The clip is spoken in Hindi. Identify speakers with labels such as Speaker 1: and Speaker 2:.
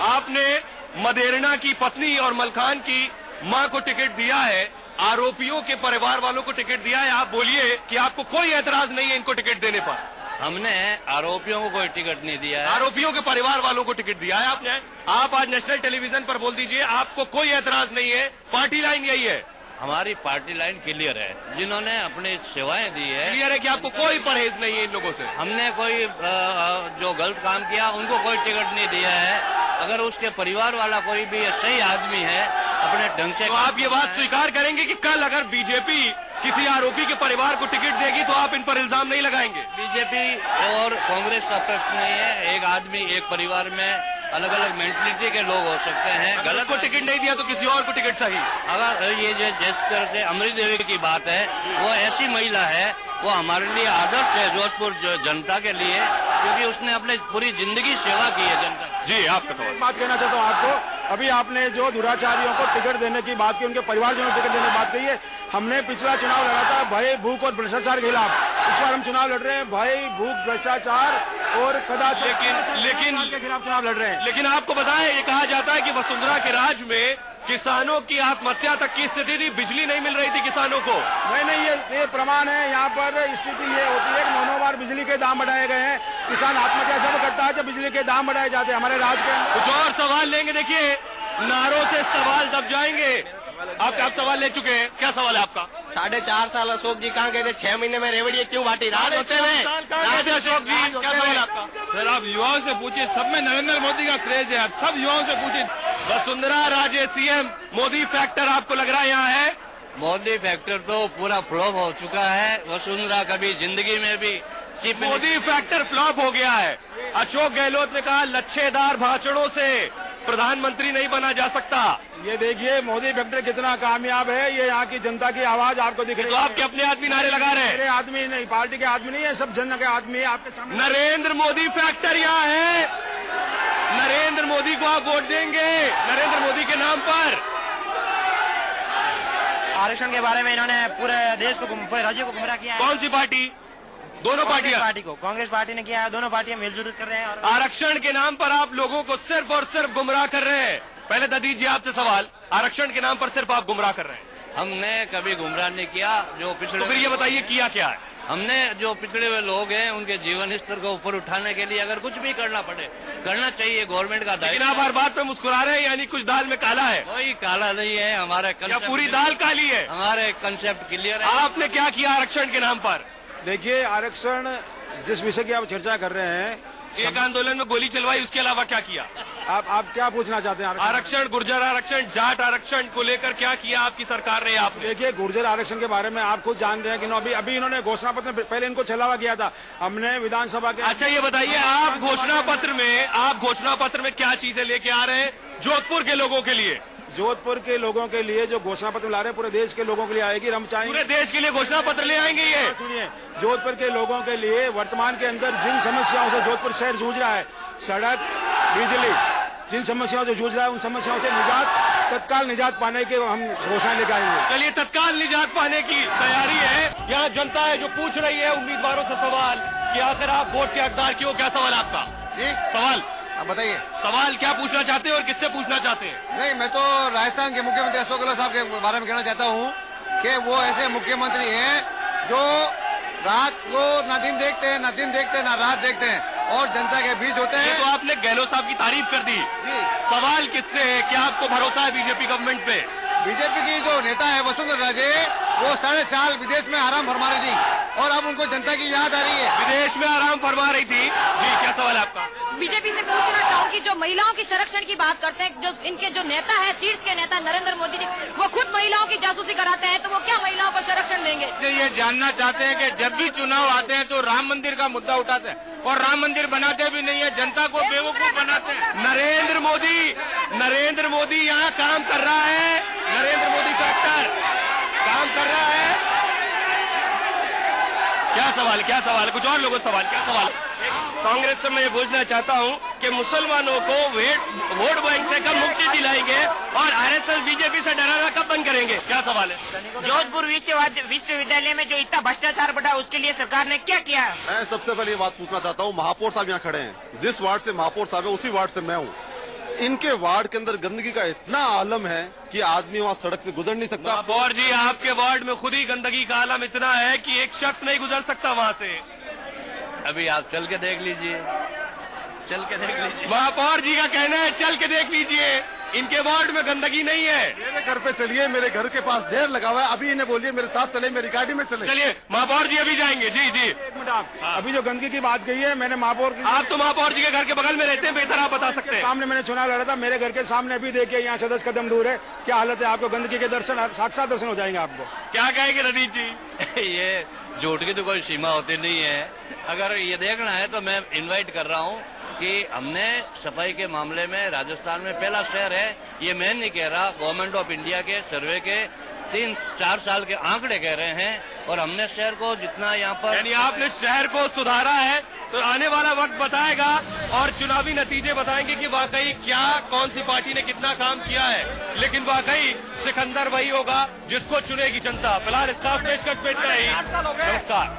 Speaker 1: आपने मदेरणा की पत्नी और मलखान की मां को टिकट दिया है, आरोपियों के परिवार वालों को टिकट दिया है। आप बोलिए कि आपको कोई एतराज नहीं है इनको टिकट देने पर।
Speaker 2: हमने आरोपियों को कोई टिकट नहीं दिया है।
Speaker 1: आरोपियों के परिवार वालों को टिकट दिया है आपने। आप आज नेशनल टेलीविजन पर बोल दीजिए, आपको कोई एतराज नहीं है, पार्टी लाइन यही है।
Speaker 2: हमारी पार्टी लाइन क्लियर है, जिन्होंने अपनी सेवाएं दी है
Speaker 1: क्लियर है कि आपको कोई परहेज नहीं है इन लोगों से।
Speaker 2: हमने कोई जो गलत काम किया उनको कोई टिकट नहीं दिया है। अगर उसके परिवार वाला कोई भी सही आदमी है अपने ढंग से,
Speaker 1: तो आप ये बात स्वीकार करेंगे कि कल अगर बीजेपी किसी आरोपी के परिवार को टिकट देगी तो आप इन पर इल्जाम नहीं लगाएंगे?
Speaker 2: बीजेपी और कांग्रेस का प्रश्न नहीं है। एक आदमी एक परिवार में अलग अलग मेंटलिटी के लोग हो सकते हैं।
Speaker 1: गलत को टिकट नहीं दिया तो किसी और को टिकट सही।
Speaker 2: अगर ये जिस तरह से अमृत देवी की बात है, वो ऐसी महिला है, वो हमारे लिए आदर्श है जोधपुर जनता के लिए, क्योंकि उसने अपने पूरी जिंदगी सेवा की है जनता।
Speaker 1: जी, आपका सवाल।
Speaker 3: बात कहना चाहता हूँ आपको, अभी आपने जो दुराचारियों को टिकट देने की बात की, उनके परिवारजनों को टिकट देने की बात कही है। हमने पिछला चुनाव लड़ा था भय, भूख और भ्रष्टाचार के खिलाफ। इस बार हम चुनाव लड़ रहे हैं भय, भूख, भ्रष्टाचार और कदाचार
Speaker 1: लेकिन
Speaker 3: के खिलाफ चुनाव लड़ रहे हैं।
Speaker 1: लेकिन आपको बताएं, ये कहा जाता है कि वसुंधरा के राज में किसानों की आत्महत्या तक की स्थिति थी, बिजली नहीं मिल रही थी किसानों को।
Speaker 3: नहीं, ये प्रमाण है। यहाँ पर स्थिति ये होती है कि 9 बार बिजली के दाम बढ़ाए गए हैं। किसान आत्महत्या जब करता है जब बिजली के दाम बढ़ाए जाते हैं हमारे राज्य के अंदर।
Speaker 1: कुछ और सवाल लेंगे, देखिए नारों से सवाल दब जाएंगे। आप सवाल ले चुके हैं, क्या सवाल है आपका?
Speaker 4: 4.5 साल अशोक जी कहाँ गए थे? 6 महीने में रेवड़िए क्यों बांटी? राज होते हुए
Speaker 1: अशोक जी, क्या सवाल है आपका?
Speaker 5: सर आप युवाओं से पूछिए, सब में नरेंद्र मोदी का क्रेज है। आप सब युवाओं से पूछिए।
Speaker 1: वसुंधरा राजे सीएम, मोदी फैक्टर आपको लग रहा है यहाँ है?
Speaker 2: मोदी फैक्टर तो पूरा फ्लॉप हो चुका है। वसुंधरा कभी जिंदगी में भी
Speaker 1: मोदी फैक्टर फ्लॉप हो गया है। अशोक गहलोत ने कहा लच्छेदार भाषणों से प्रधानमंत्री नहीं बना जा सकता।
Speaker 3: ये देखिए मोदी फैक्टर कितना कामयाब है। ये यहाँ की जनता की आवाज आपको दिख रही
Speaker 1: है। तो आपके अपने आदमी नारे लगा रहे हैं?
Speaker 3: मेरे आदमी नहीं, पार्टी के आदमी नहीं है, सब जन के आदमी है आपके सामने।
Speaker 1: नरेंद्र मोदी फैक्टर यहाँ है। नरेंद्र मोदी को आप वोट देंगे? नरेंद्र मोदी के नाम पर?
Speaker 4: आरक्षण के बारे में इन्होंने पूरे देश को, पूरे राज्य को गुमराह किया है।
Speaker 1: कौन सी पार्टी? दोनों पार्टियां?
Speaker 4: कांग्रेस पार्टी ने किया है। दोनों पार्टियां मिलजुल कर रहे हैं और
Speaker 1: आरक्षण के नाम पर आप लोगों को सिर्फ और सिर्फ गुमराह कर रहे हैं। पहले ददीज जी आपसे सवाल, आरक्षण के नाम पर सिर्फ आप गुमराह कर रहे हैं?
Speaker 2: हमने कभी गुमराह नहीं किया। जो पिछड़े,
Speaker 1: तो फिर ये बताइए किया क्या है?
Speaker 2: हमने जो पिछड़े हुए लोग हैं उनके जीवन स्तर को ऊपर उठाने के लिए अगर कुछ भी करना पड़े करना चाहिए, गवर्नमेंट का दायित्व।
Speaker 1: लेकिन आप हर बात पे मुस्कुरा रहे हैं, यानी कुछ दाल में काला है।
Speaker 2: कोई काला नहीं है, हमारे
Speaker 1: पूरी दाल काली है?
Speaker 2: हमारे कंसेप्ट क्लियर है।
Speaker 1: आपने क्या किया आरक्षण के नाम पर?
Speaker 3: देखिए आरक्षण जिस विषय की आप चर्चा कर रहे हैं,
Speaker 1: एक आंदोलन में गोली चलवाई, उसके अलावा क्या किया?
Speaker 3: आप क्या पूछना चाहते हैं?
Speaker 1: आरक्षण, गुर्जर आरक्षण, जाट आरक्षण को लेकर क्या किया आपकी सरकार ने? आपने
Speaker 3: देखिए गुर्जर आरक्षण के बारे में आप खुद जान रहे हैं कि अभी इन्होंने घोषणा पत्र में पहले इनको छलावा किया था हमने विधानसभा के।
Speaker 1: अच्छा ये बताइए, आप घोषणा पत्र में क्या चीजें लेके आ रहे हैं जोधपुर के लोगों के लिए?
Speaker 3: जोधपुर के लोगों के लिए जो घोषणा पत्र ला रहे हैं पूरे देश के लोगों के लिए आएगी। हम चाहेंगे
Speaker 1: पूरे देश के लिए घोषणा पत्र ले आएंगे। ये
Speaker 3: सुनिए, जोधपुर के लोगों के लिए वर्तमान के अंदर जिन समस्याओं से जोधपुर शहर जूझ रहा है, सड़क, बिजली, जिन समस्याओं से जूझ रहा है उन समस्याओं से तत्काल निजात पाने के हम घोषणा लेकर आएंगे।
Speaker 1: चलिए, तत्काल निजात पाने की तैयारी है। यहाँ जनता है जो पूछ रही है उम्मीदवारों से सवाल कि आखिर आप वोट के हकदार क्यों? क्या सवाल आपका? सवाल
Speaker 6: बताइए।
Speaker 1: सवाल क्या पूछना चाहते हैं और किससे पूछना चाहते हैं?
Speaker 6: नहीं, मैं तो राजस्थान के मुख्यमंत्री अशोक गहलोत साहब के बारे में कहना चाहता हूँ कि वो ऐसे मुख्यमंत्री हैं जो रात को ना दिन देखते हैं, ना दिन देखते हैं, ना रात देखते हैं और जनता के बीच होते हैं।
Speaker 1: तो आपने गहलोत साहब की तारीफ कर दी। सवाल किससे है? क्या आपको भरोसा है बीजेपी गवर्नमेंट पे?
Speaker 6: बीजेपी की जो नेता है वसुंधरा राजे, वो 4.5 साल विदेश में आराम फरमा रही थी और अब उनको जनता की याद आ रही है।
Speaker 1: विदेश में आराम फरमा रही थी जी, क्या सवाल है आपका?
Speaker 7: बीजेपी से पूछना चाहूंगी, जो महिलाओं की संरक्षण की बात करते हैं, जो इनके जो नेता है, शीर्ष के नेता नरेंद्र मोदी जी, वो खुद महिलाओं की जासूसी कराते हैं, तो वो क्या महिलाओं को संरक्षण देंगे?
Speaker 5: ये जानना चाहते हैं कि जब भी चुनाव आते हैं तो राम मंदिर का मुद्दा उठाते हैं और राम मंदिर बनाते भी नहीं है, जनता को बेवकूफ बनाते हैं।
Speaker 1: नरेंद्र मोदी यहाँ काम कर रहा है। नरेंद्र मोदी फैक्टर काम कर रहा है। क्या सवाल? कुछ और लोगों सवाल, क्या सवाल? कांग्रेस से मैं ये पूछना चाहता हूँ कि मुसलमानों को वोट बैंक से कब मुक्ति दिलाएंगे और आरएसएस बीजेपी से डराना कब बंद करेंगे? क्या सवाल है?
Speaker 4: जोधपुर विश्वविद्यालय में जो इतना भ्रष्टाचार बढ़ा उसके लिए सरकार ने क्या किया?
Speaker 8: मैं सबसे पहले ये बात पूछना चाहता हूँ, महापौर साहब यहाँ खड़े हैं, जिस वार्ड से महापौर साहब है उसी वार्ड से मैं हूँ। इनके वार्ड के अंदर गंदगी का इतना आलम है कि आदमी वहाँ सड़क से गुजर नहीं सकता।
Speaker 1: महापौर जी, आपके वार्ड में खुद ही गंदगी का आलम इतना है कि एक शख्स नहीं गुजर सकता वहाँ से।
Speaker 2: अभी आप चल के देख लीजिए, चल के देख लीजिए।
Speaker 1: महापौर जी का कहना है चल के देख लीजिए, इनके वार्ड में गंदगी नहीं है।
Speaker 8: मेरे घर पे चलिए, मेरे घर के पास ढेर लगा हुआ है, अभी इन्हें बोलिए मेरे साथ चले, मेरी गाड़ी में चले।
Speaker 1: चलिए महापौर जी अभी जाएंगे। जी जी,
Speaker 3: एक मिनट आप, अभी जो गंदगी की बात कही है, मैंने महापौर की
Speaker 1: आप तो महापौर जी के घर के बगल में रहते हैं, बेहतर आप बता सकते हैं।
Speaker 3: सामने मैंने चुनाव लड़ा था, मेरे घर के सामने अभी देखिए यहाँ से 10 कदम दूर है, क्या हालत है। आपको गंदगी के दर्शन, साक्षात दर्शन हो जाएंगे आपको।
Speaker 1: क्या कहेंगे रदीप जी?
Speaker 2: ये झूठ की तो कोई सीमा होती नहीं है। अगर ये देखना है तो मैं इनवाइट कर रहा हूँ कि हमने सफाई के मामले में राजस्थान में पहला शहर है, ये मैं नहीं कह रहा, गवर्नमेंट ऑफ इंडिया के सर्वे के 3-4 साल के आंकड़े कह रहे हैं, और हमने शहर को जितना यहाँ पर,
Speaker 1: यानी आपने शहर को सुधारा है, तो आने वाला वक्त बताएगा और चुनावी नतीजे बताएंगे कि वाकई क्या कौन सी पार्टी ने कितना काम किया है। लेकिन वाकई सिकंदर वही होगा जिसको चुनेगी जनता। फिलहाल इसका पेशकश पेश करें। नमस्कार।